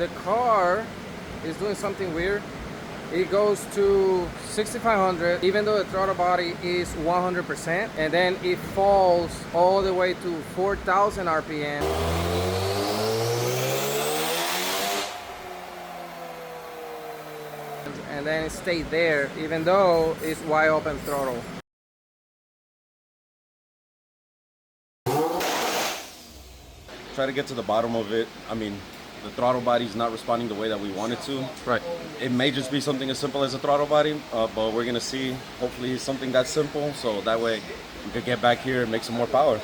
the car is doing something weird. It goes to 6,500 even though the throttle body is 100%, and then it falls all the way to 4,000 RPM. And then it stayed there even though it's wide open throttle. Try to get to the bottom of it. I mean, the throttle body is not responding the way that we want it to. Right. It may just be something as simple as a throttle body, but we're gonna see. Hopefully it's something that simple, so that way we could get back here and make some more power.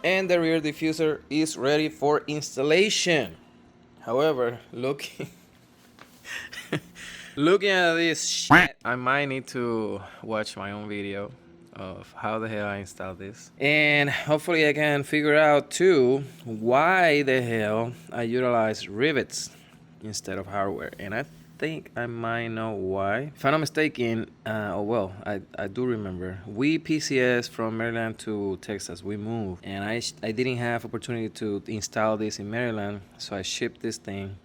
And the rear diffuser is ready for installation. However, looking at this shit, I might need to watch my own video of how the hell I installed this, and hopefully I can figure out too why the hell I utilize rivets instead of hardware. And I think I might know why. If I'm not mistaken, I do remember we PCS from Maryland to Texas. We moved, and I didn't have opportunity to install this in Maryland, so I shipped this thing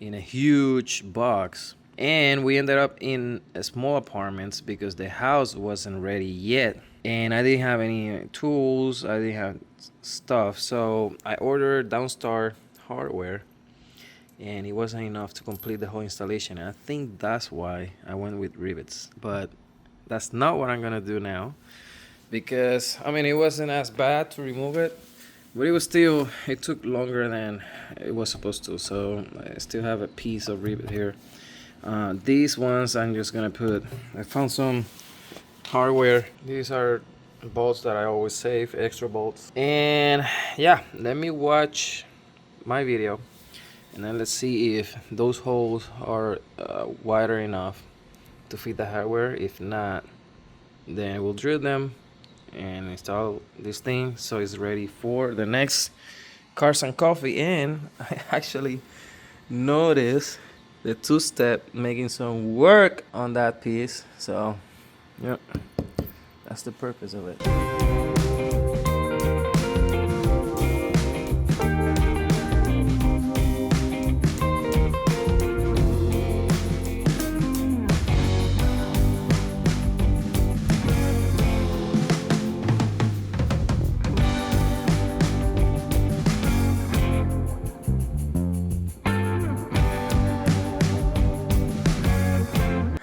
in a huge box. And we ended up in small apartments because the house wasn't ready yet. And I didn't have any tools, I didn't have stuff. So I ordered Downstar hardware, and it wasn't enough to complete the whole installation. And I think that's why I went with rivets. But that's not what I'm gonna do now, because I mean, it wasn't as bad to remove it, but it took longer than it was supposed to. So I still have a piece of rivet here. These ones I'm just gonna put, I found some hardware. These are bolts that I always save, extra bolts. And yeah, let me watch my video, and then let's see if those holes are wider enough to fit the hardware. If not, then we'll drill them and install this thing so it's ready for the next Cars and Coffee. And I actually noticed the two-step making some work on that piece, so yep, that's the purpose of it.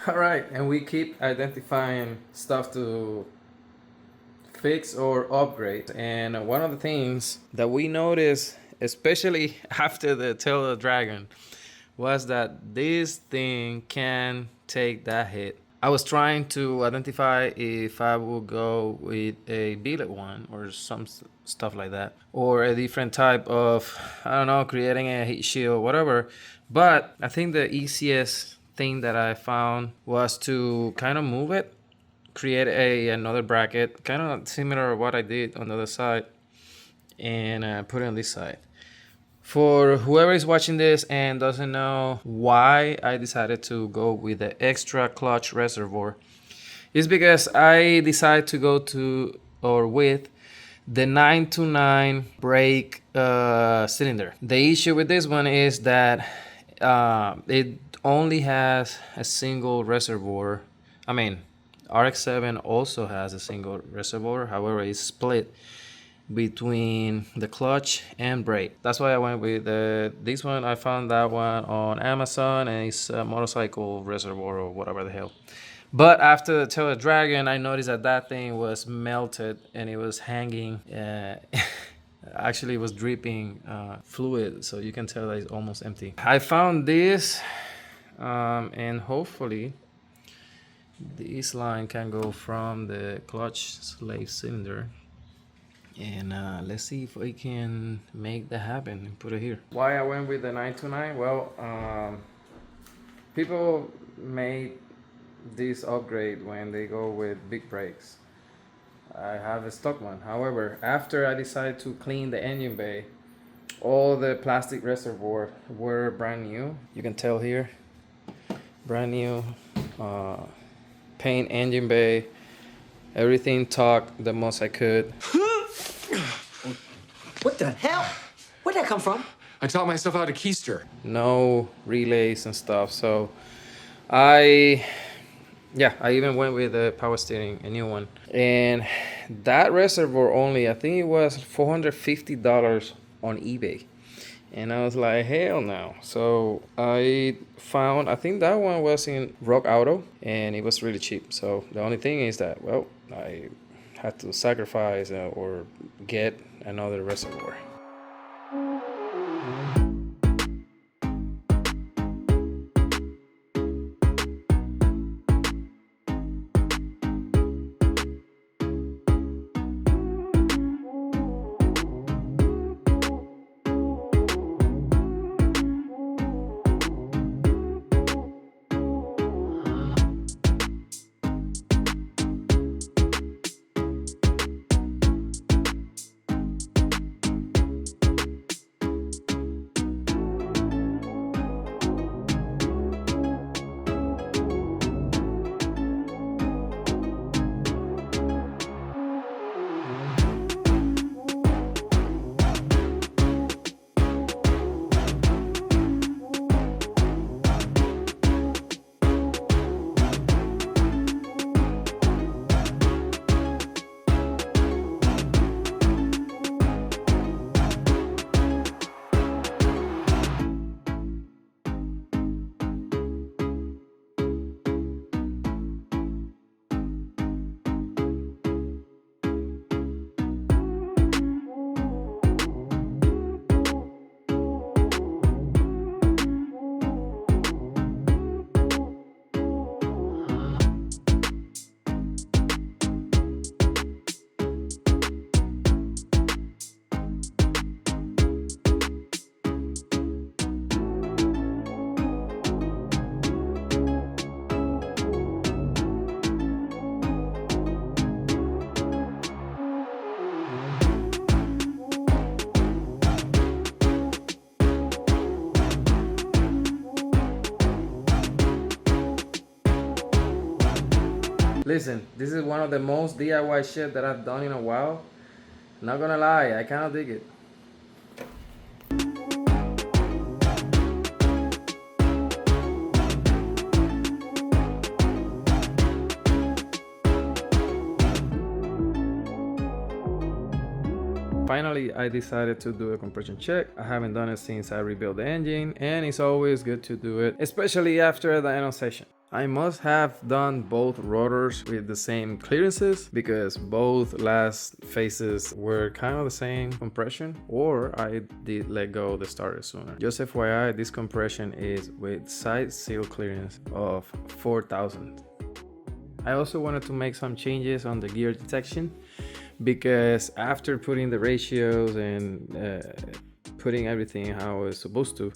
Alright, and we keep identifying stuff to fix or upgrade. And one of the things that we noticed, especially after the Tail of the Dragon, was that this thing can take that hit. I was trying to identify if I would go with a billet one or some stuff like that, or a different type of, I don't know, creating a heat shield, whatever. But I think the easiest thing that I found was to kind of move it, create another bracket, kind of similar to what I did on the other side, and put it on this side. For whoever is watching this and doesn't know why I decided to go with the extra clutch reservoir, is because I decided to go to or with the 929 brake cylinder. The issue with this one is that it only has a single reservoir. I mean, RX-7 also has a single reservoir, however it's split between the clutch and brake. That's why I went with this one. I found that one on Amazon, and it's a motorcycle reservoir or whatever the hell. But after the Tail of the Dragon, I noticed that that thing was melted and it was hanging. Actually, it was dripping fluid, so you can tell that it's almost empty. I found this, and hopefully this line can go from the clutch slave cylinder, and let's see if we can make that happen and put it here. Why I went with the 929? Well, people made this upgrade when they go with big brakes. I have a stock one. However, after I decided to clean the engine bay, all the plastic reservoir were brand new. You can tell here, brand new. Paint, engine bay, everything tucked the most I could. What the hell? Where'd that come from? I taught myself how to keister. No relays and stuff. So I even went with the power steering, a new one. And that reservoir only, I think it was $450 on eBay. And I was like, hell no. So I found, I think that one was in Rock Auto and it was really cheap. So the only thing is that, well, I had to sacrifice or get another reservoir. Listen, this is one of the most DIY shit that I've done in a while. Not gonna lie, I kinda dig it. Finally, I decided to do a compression check. I haven't done it since I rebuilt the engine, and it's always good to do it, especially after the dyno session. I must have done both rotors with the same clearances because both last phases were kind of the same compression, or I did let go the starter sooner. Just FYI, this compression is with side seal clearance of 4,000. I also wanted to make some changes on the gear detection because after putting the ratios and putting everything how it's supposed to,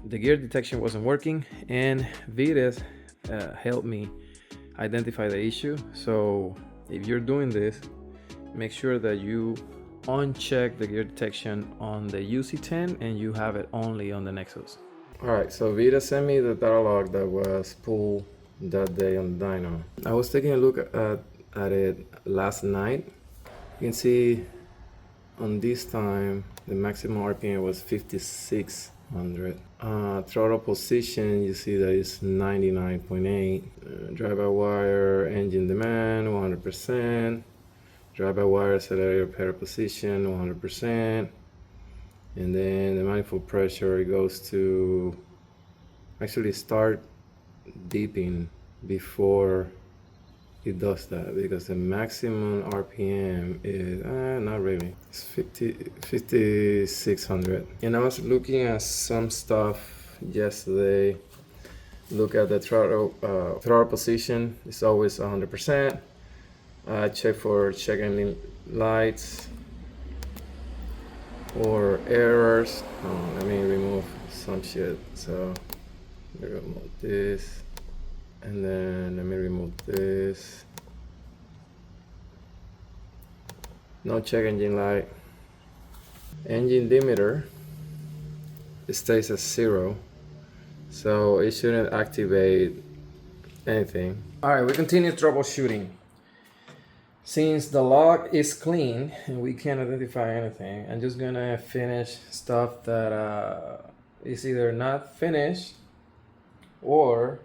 the gear detection wasn't working, and Vitas helped me identify the issue. So if you're doing this, make sure that you uncheck the gear detection on the UC10 and you have it only on the Nexus. Alright, so Vita sent me the data log that was pulled that day on the dyno. I was taking a look at it last night. You can see on this time the maximum RPM was 5600. Throttle position, you see that it's 99.8. Drive-by-wire engine demand 100%. Drive-by-wire accelerator pedal position 100%. And then the manifold pressure, it goes to actually start dipping before it does that, because the maximum RPM is not really, it's 5600. And I was looking at some stuff yesterday. Look at the throttle position, it's always 100%. Check for check engine lights or errors. Let me remove some shit. So let me remove this, and then let me remove this. No check engine light. Engine dimeter, it stays at 0, so it shouldn't activate anything. All right, we continue troubleshooting. Since the log is clean and we can't identify anything, I'm just gonna finish stuff that is either not finished or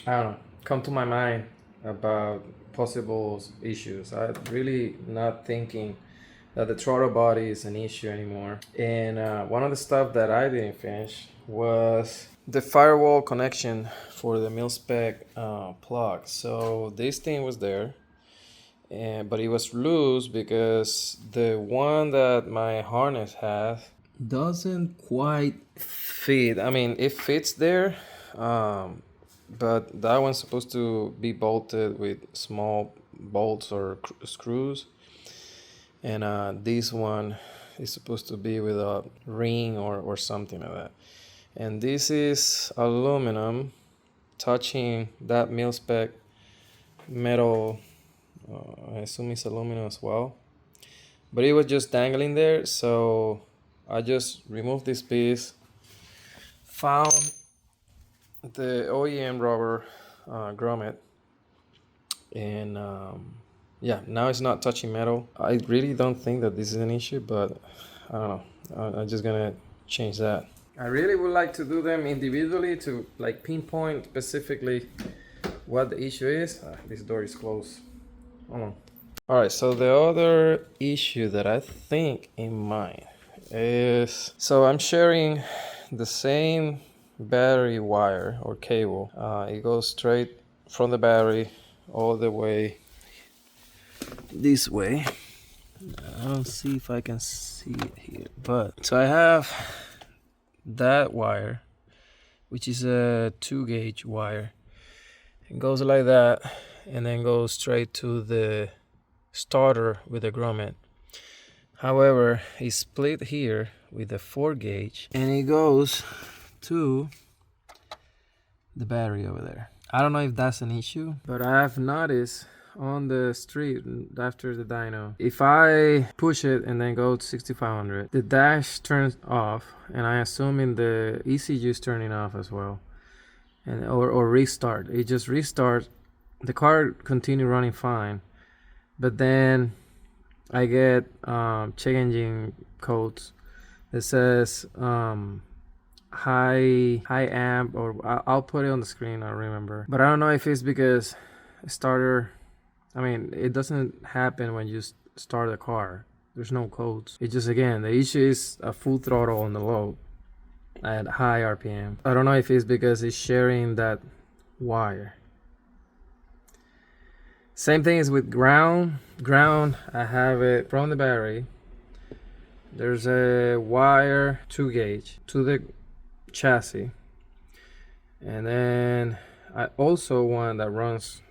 I don't know, come to my mind about possible issues. I'm really not thinking that the throttle body is an issue anymore. And one of the stuff that I didn't finish was the firewall connection for the mil-spec plug. So this thing was there, but it was loose because the one that my harness has doesn't quite fit. I mean, it fits there, but that one's supposed to be bolted with small bolts or screws, and this one is supposed to be with a ring or something like that. And this is aluminum touching that mil-spec metal. I assume it's aluminum as well, but it was just dangling there, so I just removed this piece, found the OEM rubber grommet, and yeah, now it's not touching metal. I really don't think that this is an issue, but I don't know. I'm just gonna change that. I really would like to do them individually to like pinpoint specifically what the issue is. This door is closed. Hold on. All right, so the other issue that I think in mind is, so I'm sharing the same battery wire or cable. It goes straight from the battery all the way this way. I don't see if I can see it here, but so I have that wire, which is a 2-gauge wire. It goes like that and then goes straight to the starter with the grommet. However, it's split here with a 4-gauge and it goes to the battery over there. I don't know if that's an issue, but I've noticed on the street after the dyno, if I push it and then go to 6500, the dash turns off, and I assuming the ECU is turning off as well, and or restart. It just restarts. The car continue running fine, but then I get check engine codes that says high amp, or I'll put it on the screen, I remember, but I don't know if it's because starter, I mean, it doesn't happen when you start the car. There's no codes. It just, again, the issue is a full throttle on the low at high RPM. I don't know if it's because it's sharing that wire. Same thing is with ground. Ground, I have it from the battery. There's a wire 2-gauge to the chassis. And then I also one that runs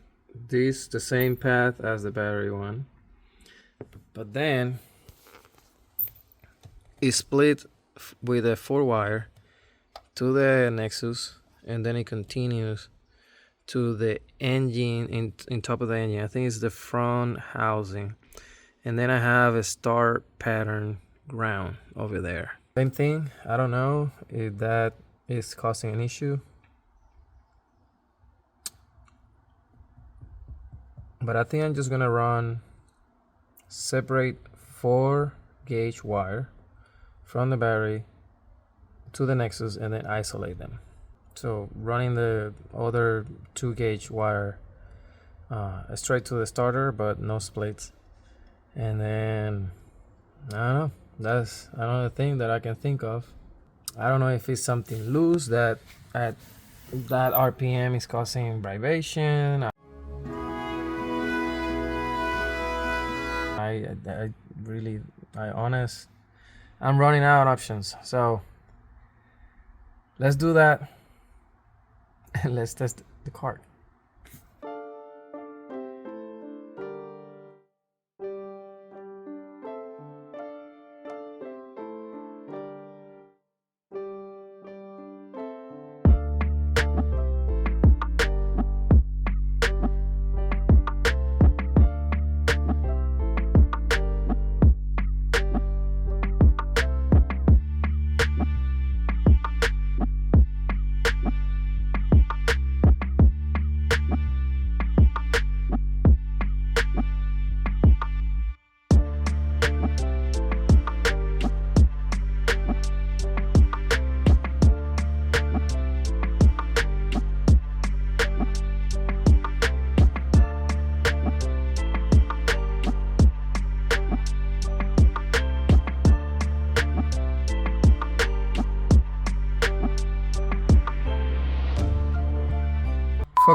the same path as the battery one, but then it's split with a 4-wire to the Nexus, and then it continues to the engine in top of the engine. I think it's the front housing, and then I have a star pattern ground over there. Same thing. I don't know if that is causing an issue, but I think I'm just gonna run separate 4-gauge wire from the battery to the Nexus and then isolate them. So running the other 2-gauge wire straight to the starter, but no splits. And then I don't know, that's another thing that I can think of. I don't know if it's something loose that at that RPM is causing vibration. I'm running out of options, so let's do that and let's test the car.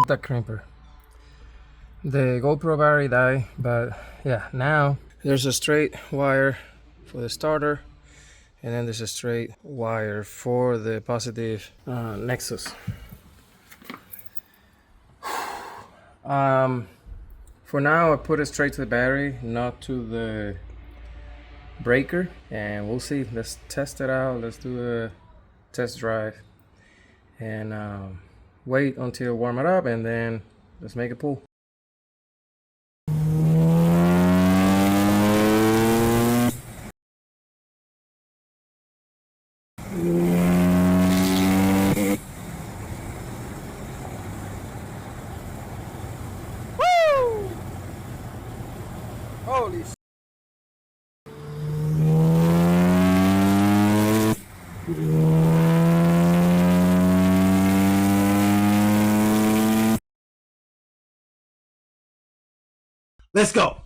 broke that crimper. The GoPro battery died, but yeah, now there's a straight wire for the starter, and then there's a straight wire for the positive nexus. For now, I put it straight to the battery, not to the breaker, and we'll see. Let's test it out. Let's do a test drive and wait until warm it up, and then let's make it pull. Holy sh**. Let's go.